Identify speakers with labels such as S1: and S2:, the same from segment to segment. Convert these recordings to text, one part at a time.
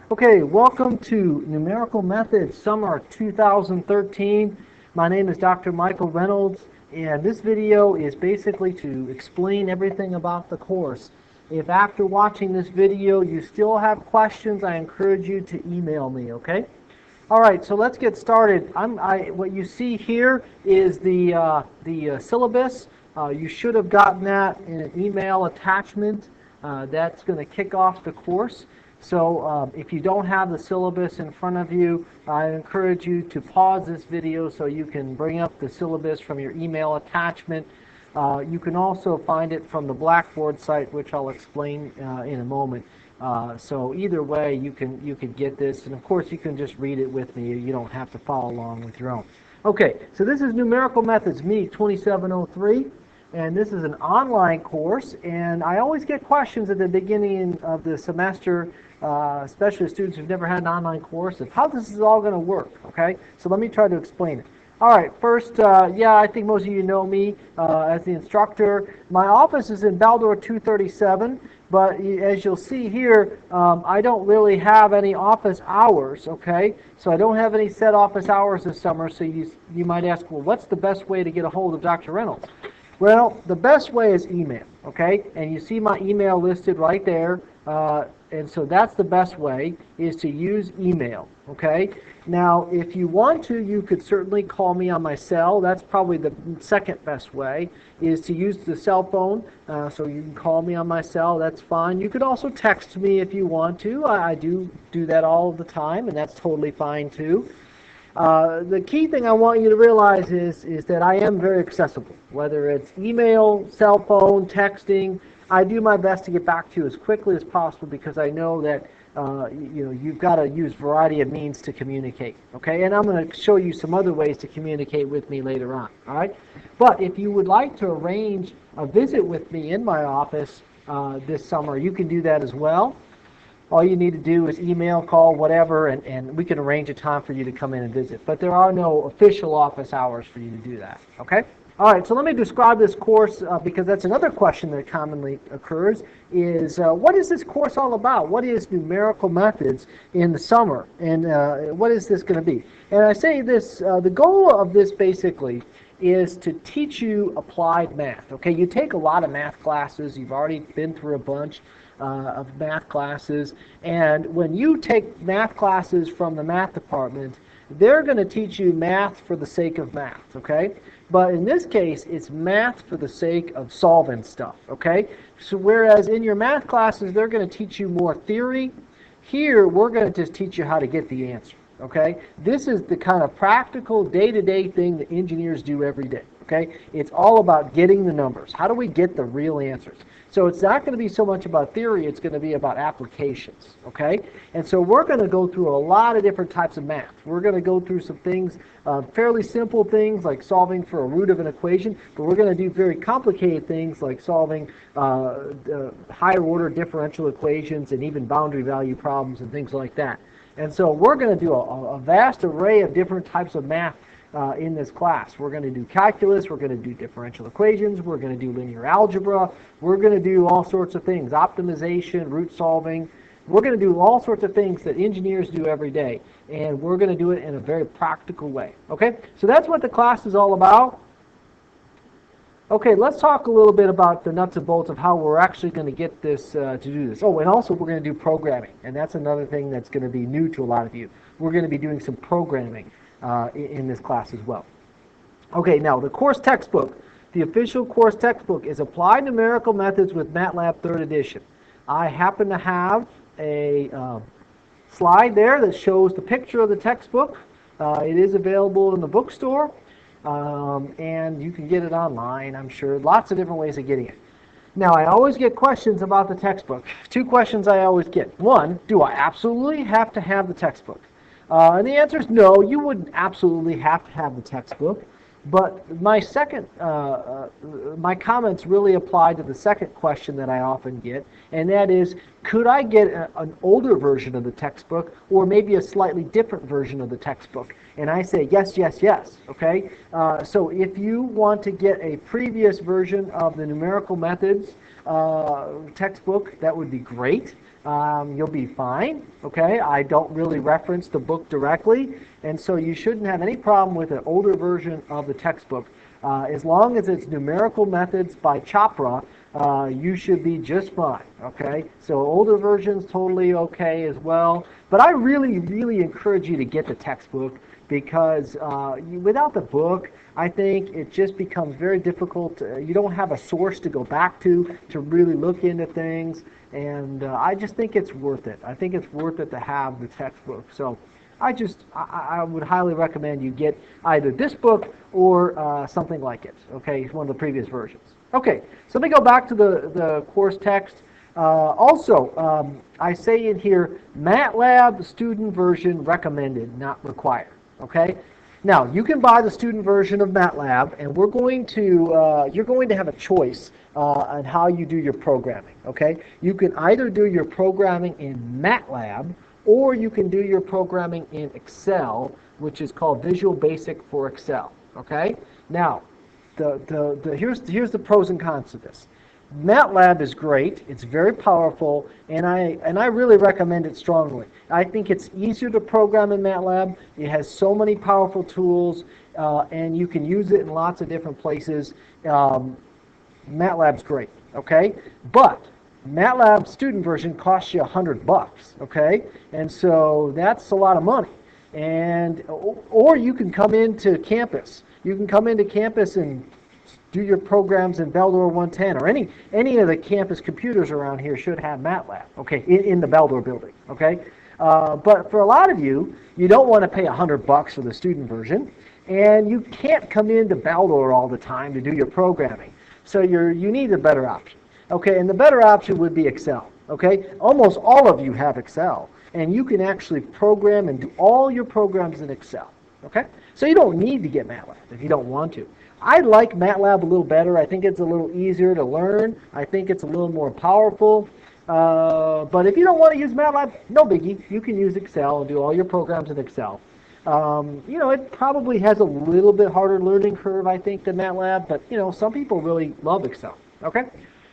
S1: Okay, welcome to Numerical Methods Summer 2013. My name is Dr. Michael Reynolds, and this video is basically to explain everything about the course. If after watching this video you still have questions, I encourage you to email me, okay? All right, so let's get started. What you see here is the syllabus. You should have gotten that in an email attachment. That's going to kick off the course. So if you don't have the syllabus in front of you, I encourage you to pause this video so you can bring up the syllabus from your email attachment. You can also find it from the Blackboard site, which I'll explain in a moment. So either way, you can get this, and of course you can just read it with me. You don't have to follow along with your own. Okay, so this is Numerical Methods, me 2703. And this is an online course, and I always get questions at the beginning of the semester, especially students who've never had an online course, of how this is all going to work, okay? So let me try to explain it. All right, first, I think most of you know me as the instructor. My office is in Baldor 237, but as you'll see here, I don't really have any office hours, okay? So I don't have any set office hours this summer, so you might ask, well, what's the best way to get a hold of Dr. Reynolds? Well, the best way is email, okay? And you see my email listed right there, and so that's the best way, is to use email, okay? Now, if you want to, you could certainly call me on my cell. That's probably the second best way, is to use the cell phone. So you can call me on my cell, that's fine. You could also text me if you want to. I do that all the time, and that's totally fine too. The key thing I want you to realize is that I am very accessible. Whether it's email, cell phone, texting, I do my best to get back to you as quickly as possible because I know that you've got to use a variety of means to communicate. Okay, and I'm going to show you some other ways to communicate with me later on. All right, but if you would like to arrange a visit with me in my office this summer, you can do that as well. All you need to do is email, call, whatever, and we can arrange a time for you to come in and visit. But there are no official office hours for you to do that, okay? All right, so let me describe this course because that's another question that commonly occurs is what is this course all about? What is numerical methods in the summer? And what is this going to be? And I say this, the goal of this basically is to teach you applied math, okay? You take a lot of math classes. You've already been through a bunch of math classes, and when you take math classes from the math department, they're going to teach you math for the sake of math, okay? But in this case, it's math for the sake of solving stuff, okay? So whereas in your math classes, they're going to teach you more theory, here we're going to just teach you how to get the answer, okay? This is the kind of practical day-to-day thing that engineers do every day, okay? It's all about getting the numbers. How do we get the real answers? So it's not going to be so much about theory, it's going to be about applications, okay? And so we're going to go through a lot of different types of math. We're going to go through some things, fairly simple things like solving for a root of an equation, but we're going to do very complicated things like solving higher order differential equations and even boundary value problems and things like that. And so we're going to do a vast array of different types of math in this class. We're going to do calculus, we're going to do differential equations, we're going to do linear algebra, we're going to do all sorts of things, optimization, root solving. We're going to do all sorts of things that engineers do every day, and we're going to do it in a very practical way. Okay, so that's what the class is all about. Okay, let's talk a little bit about the nuts and bolts of how we're actually going to get this to do this. Oh, and also we're going to do programming, and that's another thing that's going to be new to a lot of you. We're going to be doing some programming in this class as well. Okay, now the course textbook. The official course textbook is Applied Numerical Methods with MATLAB 3rd edition. I happen to have a slide there that shows the picture of the textbook. It is available in the bookstore, and you can get it online, I'm sure. Lots of different ways of getting it. Now, I always get questions about the textbook. Two questions I always get. One, do I absolutely have to have the textbook? And the answer is no, you wouldn't absolutely have to have the textbook. But my my comments really apply to the second question that I often get, and that is, could I get an older version of the textbook, or maybe a slightly different version of the textbook? And I say yes, yes, yes, okay? So if you want to get a previous version of the numerical methods textbook, that would be great. you'll be fine, okay? I don't really reference the book directly, and so you shouldn't have any problem with an older version of the textbook. As long as it's Numerical Methods by Chopra, you should be just fine, okay? So older versions, totally okay as well. But I really, really encourage you to get the textbook because without the book, I think it just becomes very difficult. You don't have a source to go back to really look into things. And I just think it's worth it. I think it's worth it to have the textbook. So I would highly recommend you get either this book or something like it, okay, one of the previous versions. Okay, so let me go back to the course text. I say in here, MATLAB student version recommended, not required, okay? Now, you can buy the student version of MATLAB, and you're going to have a choice on how you do your programming, okay? You can either do your programming in MATLAB, or you can do your programming in Excel, which is called Visual Basic for Excel, okay? Now, here's the pros and cons to this. MATLAB is great, it's very powerful, and I really recommend it strongly. I think it's easier to program in MATLAB. It has so many powerful tools, and you can use it in lots of different places. MATLAB's great, okay? But MATLAB student version costs you $100, okay? And so that's a lot of money. And or you can come into campus. You can come into campus and do your programs in Baldor 110, or any of the campus computers around here should have MATLAB, okay, in the Baldor building, okay? But for a lot of you, you don't want to pay $100 for the student version, and you can't come into Baldor all the time to do your programming. So you need a better option, okay? And the better option would be Excel, okay? Almost all of you have Excel, and you can actually program and do all your programs in Excel, okay? So you don't need to get MATLAB if you don't want to. I like MATLAB a little better. I think it's a little easier to learn. I think it's a little more powerful. But if you don't want to use MATLAB, no biggie. You can use Excel and do all your programs in Excel. It probably has a little bit harder learning curve, I think, than MATLAB. But, some people really love Excel. Okay?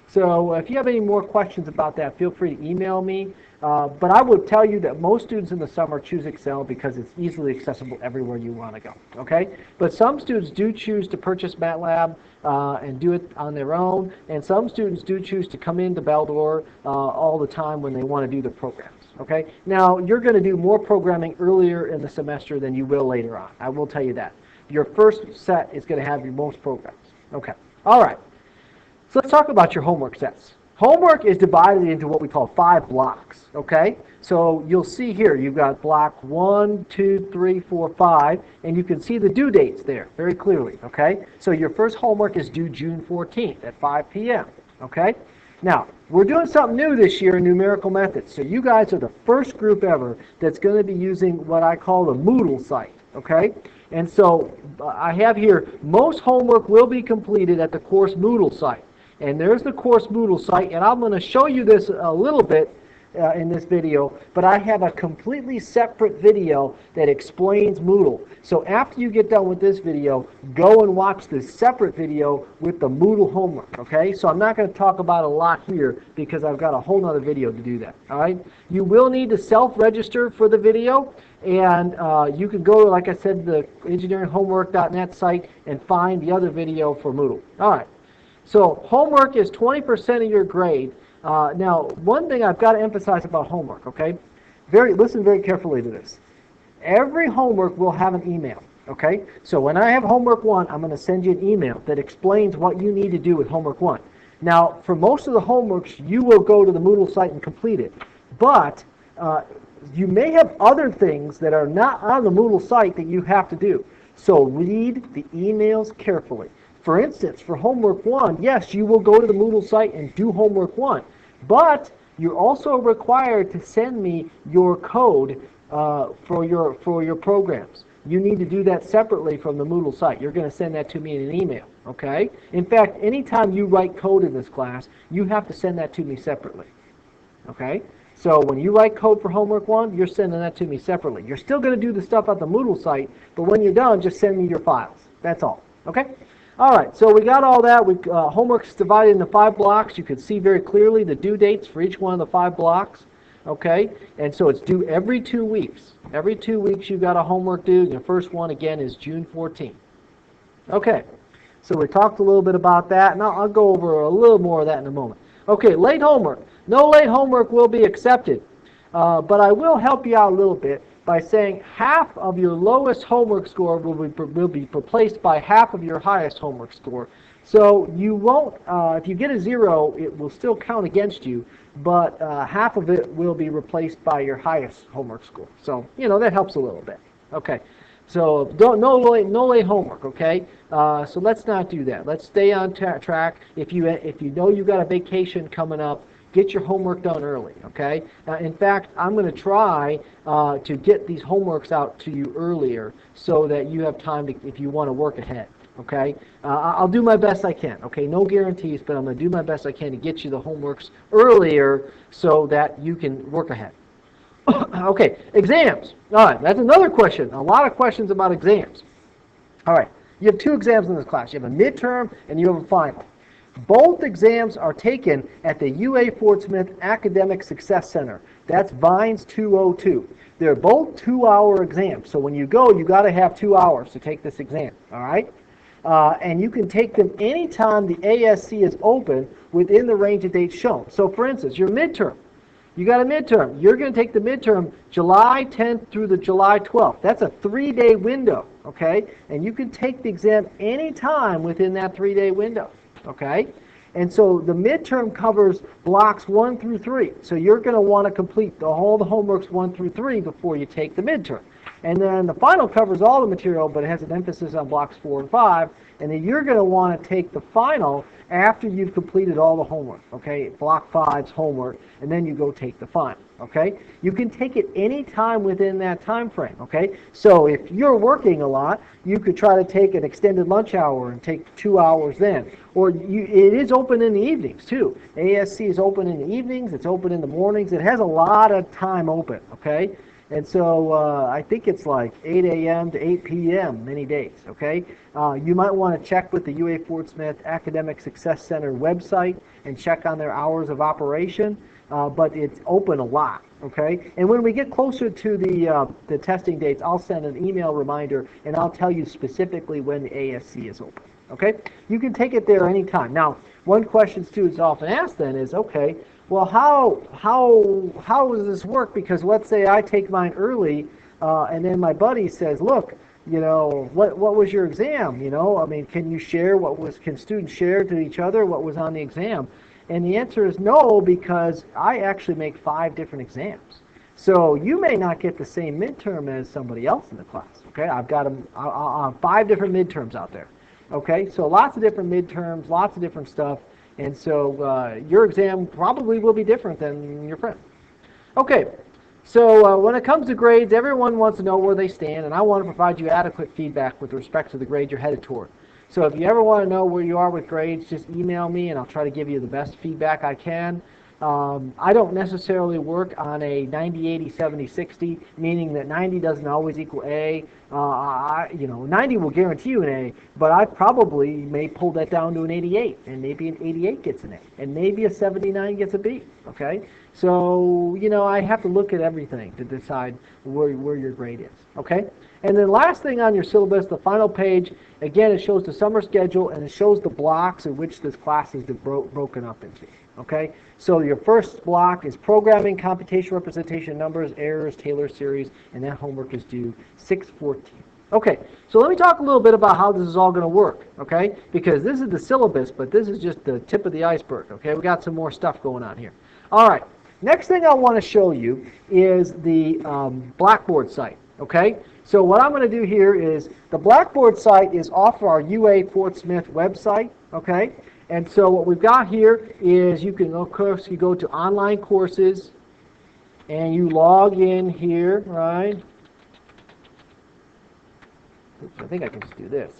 S1: So if you have any more questions about that, feel free to email me. But I would tell you that most students in the summer choose Excel because it's easily accessible everywhere you want to go, okay? But some students do choose to purchase MATLAB and do it on their own, and some students do choose to come into Baldor all the time when they want to do the programs, okay? Now, you're going to do more programming earlier in the semester than you will later on. I will tell you that. Your first set is going to have your most programs, okay? All right. So let's talk about your homework sets. Homework is divided into what we call 5 blocks, okay? So you'll see here, you've got block 1, 2, 3, 4, 5, and you can see the due dates there very clearly, okay? So your first homework is due June 14th at 5 p.m., okay? Now, we're doing something new this year in numerical methods. So you guys are the first group ever that's going to be using what I call the Moodle site, okay? And so I have here, most homework will be completed at the course Moodle site. And there's the course Moodle site, and I'm going to show you this a little bit in this video, but I have a completely separate video that explains Moodle. So after you get done with this video, go and watch this separate video with the Moodle homework, okay? So I'm not going to talk about a lot here because I've got a whole other video to do that, all right? You will need to self-register for the video, and you can go, like I said, the engineeringhomework.net site and find the other video for Moodle. All right. So homework is 20% of your grade. Now, one thing I've got to emphasize about homework, okay? Listen very carefully to this. Every homework will have an email, okay? So when I have homework 1, I'm going to send you an email that explains what you need to do with homework 1. Now, for most of the homeworks, you will go to the Moodle site and complete it. But you may have other things that are not on the Moodle site that you have to do. So read the emails carefully. For instance, for homework 1, yes, you will go to the Moodle site and do homework 1, but you're also required to send me your code for your programs. You need to do that separately from the Moodle site. You're going to send that to me in an email, okay? In fact, anytime you write code in this class, you have to send that to me separately, okay? So when you write code for homework 1, you're sending that to me separately. You're still going to do the stuff at the Moodle site, but when you're done, just send me your files. That's all, okay? All right, so we got all that. Homework's divided into 5 blocks. You can see very clearly the due dates for each one of the 5 blocks. Okay, and so it's due every 2 weeks. Every 2 weeks you've got a homework due. The first one again is June 14th. Okay, so we talked a little bit about that, and I'll go over a little more of that in a moment. Okay, late homework. No late homework will be accepted, but I will help you out a little bit by saying half of your lowest homework score will be replaced by half of your highest homework score. So you won't, if you get a 0, it will still count against you, but half of it will be replaced by your highest homework score. So, that helps a little bit. Okay. So no late homework, okay? So let's not do that. Let's stay on track. If you know you got a vacation coming up, get your homework done early, okay? In fact, I'm going to try to get these homeworks out to you earlier so that you have time to, if you want to work ahead, okay? I'll do my best I can, okay? No guarantees, but I'm going to do my best I can to get you the homeworks earlier so that you can work ahead. Okay, exams. All right, that's another question. A lot of questions about exams. All right, you have 2 exams in this class. You have a midterm and you have a final. Both exams are taken at the UA Fort Smith Academic Success Center. That's Vines 202. They're both 2-hour exams. So when you go, you got to have 2 hours to take this exam. All right? And you can take them anytime the ASC is open within the range of dates shown. So for instance, your midterm. You got a midterm. You're going to take the midterm July 10th through the July 12th. That's a 3-day window, okay? And you can take the exam anytime within that 3-day window, okay? And so the midterm covers blocks 1 through 3. So you're going to want to complete all the homeworks 1 through 3 before you take the midterm. And then the final covers all the material, but it has an emphasis on blocks 4 and 5. And then you're going to want to take the final after you've completed all the homework, okay? Block 5's homework, and then you go take the final, okay? You can take it any time within that time frame, okay? So if you're working a lot, you could try to take an extended lunch hour and take 2 hours then. Or it is open in the evenings, too. ASC is open in the evenings. It's open in the mornings. It has a lot of time open, okay? And so I think it's like 8 a.m. to 8 p.m. many days, okay? You might want to check with the UA Fort Smith Academic Success Center website and check on their hours of operation, but it's open a lot, okay? And when we get closer to the testing dates, I'll send an email reminder, and I'll tell you specifically when the ASC is open, okay? You can take it there anytime. Now, one question students often ask then is, okay, well, how does this work? Because let's say I take mine early, and then my buddy says, look, what was your exam? I mean, can students share to each other what was on the exam? And the answer is no, because I actually make 5 different exams. So you may not get the same midterm as somebody else in the class, okay? I've got 5 different midterms out there, okay? So lots of different midterms, lots of different stuff. And so your exam probably will be different than your friend. Okay, so when it comes to grades, everyone wants to know where they stand, and I want to provide you adequate feedback with respect to the grade you're headed toward. So if you ever want to know where you are with grades, just email me, and I'll try to give you the best feedback I can. I don't necessarily work on a 90, 80, 70, 60, meaning that 90 doesn't always equal A. 90 will guarantee you an A, but I probably may pull that down to an 88, and maybe an 88 gets an A, and maybe a 79 gets a B, okay? So, I have to look at everything to decide where your grade is, okay? And then last thing on your syllabus, the final page, again, it shows the summer schedule, and it shows the blocks in which this class is broken up into. Okay, so your first block is programming, computation, representation, numbers, errors, Taylor series, and that homework is due 6/14. Okay, so let me talk a little bit about how this is all going to work, okay? Because this is the syllabus, but this is just the tip of the iceberg, okay? We got some more stuff going on here. All right, next thing I want to show you is the Blackboard site, okay? So what I'm going to do here is the Blackboard site is off our UA Fort Smith website, okay? And so what we've got here is you can, of course, you go to online courses and you log in here, right? Oops, I think I can just do this.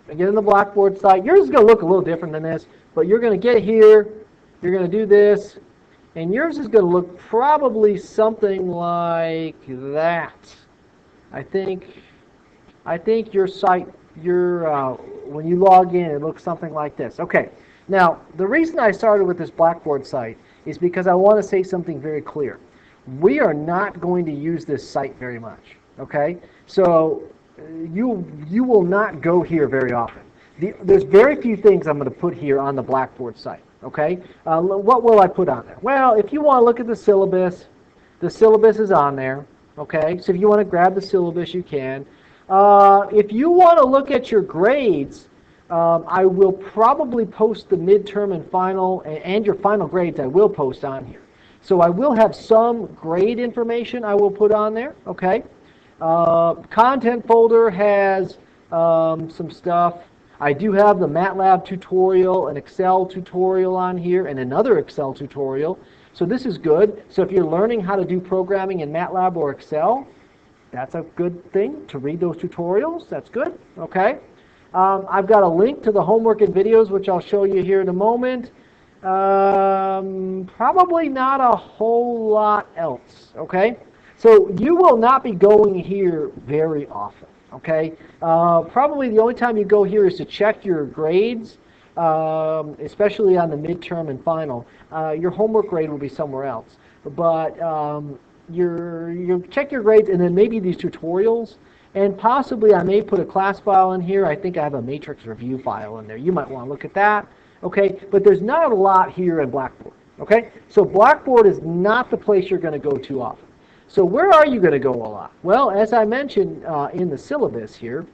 S1: And get in the Blackboard site. Yours is going to look a little different than this, but you're going to get here, you're going to do this, and yours is going to look probably something like that. I think your site, when you log in, it looks something like this. Okay, Now, the reason I started with this Blackboard site is because I want to say something very clear. We are not going to use this site very much, okay? So you will not go here very often. There's very few things I'm going to put here on the Blackboard site, okay? What will I put on there? Well, if you want to look at the syllabus is on there, okay? So if you want to grab the syllabus, you can. If you want to look at your grades, I will probably post the midterm and final, and your final grades I will post on here. So I will have some grade information I will put on there, okay? Content folder has some stuff. I do have the MATLAB tutorial, an Excel tutorial on here, and another Excel tutorial. So this is good. So if you're learning how to do programming in MATLAB or Excel, that's a good thing to read those tutorials. That's good, okay? I've got a link to the homework and videos, which I'll show you here in a moment. Probably not a whole lot else, okay? So you will not be going here very often, okay? Probably the only time you go here is to check your grades, especially on the midterm and final. Your homework grade will be somewhere else. But you check your grades and then maybe these tutorials. And possibly I may put a class file in here. I think I have a matrix review file in there. You might want to look at that. Okay, but there's not a lot here in Blackboard. Okay, so Blackboard is not the place you're going to go too often. So where are you going to go a lot? Well, as I mentioned in the syllabus here,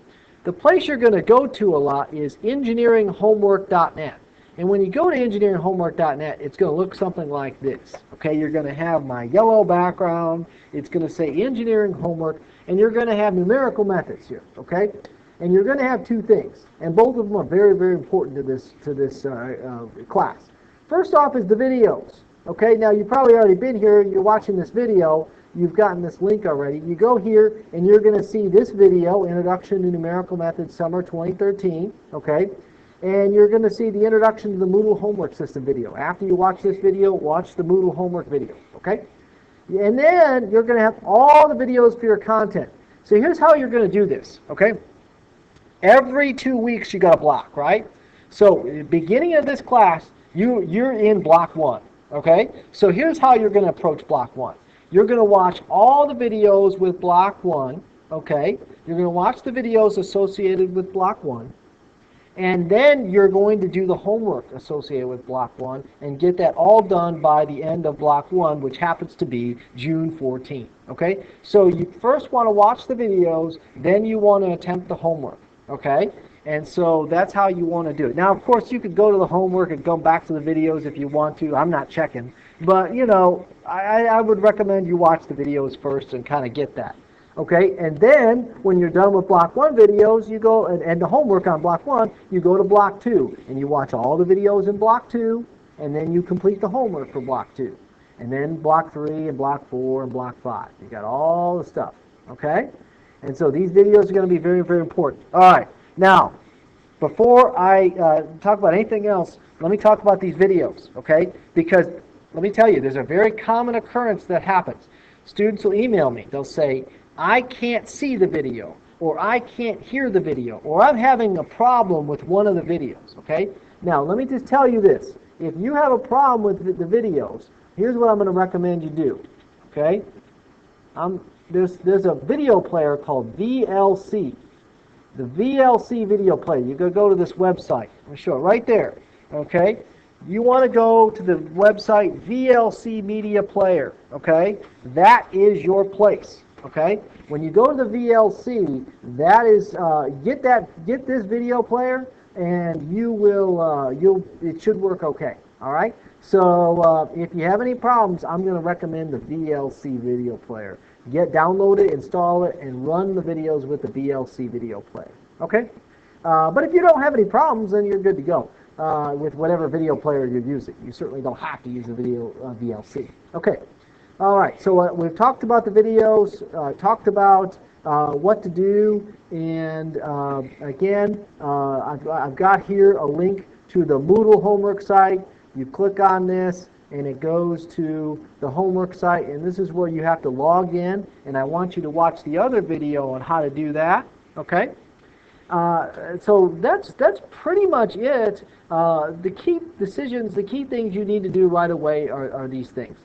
S1: the place you're going to go to a lot is engineeringhomework.net. And when you go to engineeringhomework.net, it's going to look something like this. Okay, you're going to have my yellow background. It's going to say engineering homework, and you're going to have numerical methods here. Okay, and you're going to have two things, and both of them are very, very important to this class. First off is the videos. Okay, now you've probably already been here. You're watching this video. You've gotten this link already. You go here, and you're going to see this video, Introduction to Numerical Methods, Summer 2013. Okay. And you're going to see the introduction to the Moodle homework system video. After you watch this video, watch the Moodle homework video, okay? And then you're going to have all the videos for your content. So here's how you're going to do this, okay? Every 2 weeks you got a block, right? So beginning of this class, you're in block 1, okay? So here's how you're going to approach block 1. You're going to watch all the videos with block 1, okay? You're going to watch the videos associated with block 1. And then you're going to do the homework associated with block 1 and get that all done by the end of block 1, which happens to be June 14. Okay? So you first want to watch the videos, then you want to attempt the homework. Okay? And so that's how you want to do it. Now, of course, you could go to the homework and go back to the videos if you want to. I'm not checking. But, you know, I would recommend you watch the videos first and kind of get that. Okay, and then when you're done with block 1 videos, you go and the homework on block 1, you go to block 2 and you watch all the videos in block 2, and then you complete the homework for block 2, and then block 3 and block 4 and block 5. You got all the stuff. Okay, and so these videos are going to be very, very important. All right, now before I talk about anything else, let me talk about these videos. Okay, because let me tell you, there's a very common occurrence that happens. Students will email me. They'll say, I can't see the video, or I can't hear the video, or I'm having a problem with one of the videos, okay? Now, let me just tell you this. If you have a problem with the videos, here's what I'm going to recommend you do, okay? There's a video player called VLC. The VLC video player. You go to this website. I'm going to show it right there, okay? You want to go to the website VLC Media Player, okay? That is your place. Okay, when you go to the VLC, that is get this video player, and you will it should work okay. All right. So if you have any problems, I'm going to recommend the VLC video player. Download it, install it, and run the videos with the VLC video player. Okay. But if you don't have any problems, then you're good to go with whatever video player you're using. You certainly don't have to use the video VLC. Okay. All right, so we've talked about the videos, talked about what to do, and again, I've got here a link to the Moodle homework site. You click on this, and it goes to the homework site, and this is where you have to log in, and I want you to watch the other video on how to do that, okay? So that's pretty much it. The key decisions, the key things you need to do right away are these things.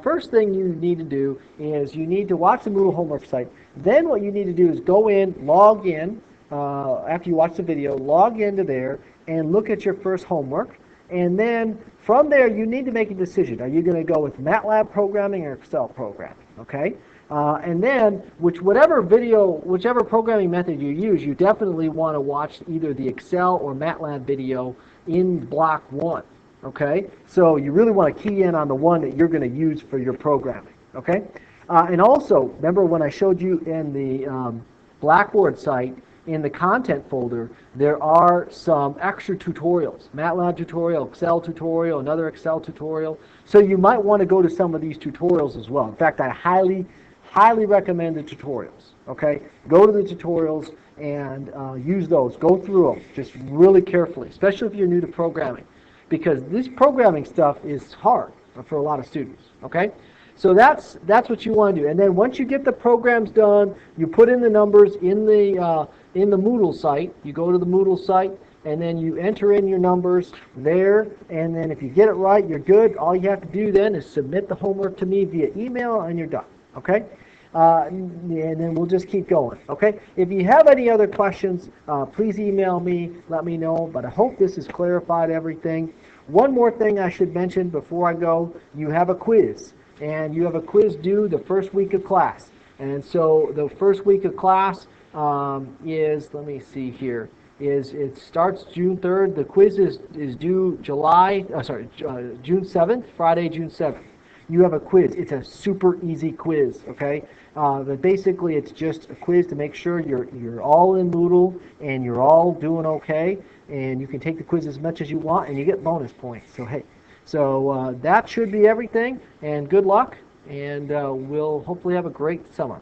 S1: First thing you need to do is you need to watch the Moodle homework site. Then what you need to do is go in, log in, after you watch the video, log into there and look at your first homework. And then from there, you need to make a decision. Are you going to go with MATLAB programming or Excel programming? Okay? And then, whichever programming method you use, you definitely want to watch either the Excel or MATLAB video in block 1. Okay? So you really want to key in on the one that you're going to use for your programming. Okay? And also, remember when I showed you in the Blackboard site, in the content folder, there are some extra tutorials. MATLAB tutorial, Excel tutorial, another Excel tutorial. So you might want to go to some of these tutorials as well. In fact, I highly recommend the tutorials. Okay? Go to the tutorials and use those. Go through them just really carefully, especially if you're new to programming, because this programming stuff is hard for a lot of students. Okay? So that's what you want to do. And then once you get the programs done, you put in the numbers in the Moodle site. You go to the Moodle site, and then you enter in your numbers there. And then if you get it right, you're good. All you have to do then is submit the homework to me via email, and you're done. Okay? And then we'll just keep going. Okay? If you have any other questions, please email me. Let me know. But I hope this has clarified everything. One more thing I should mention before I go: you have a quiz. And you have a quiz due the first week of class. And so the first week of class is, let me see here, it starts June 3rd. The quiz is due June 7th, Friday, June 7th. You have a quiz. It's a super easy quiz, okay? But basically, it's just a quiz to make sure you're all in Moodle and you're all doing okay. And you can take the quiz as much as you want, and you get bonus points. So, hey. So that should be everything, and good luck, and we'll hopefully have a great summer.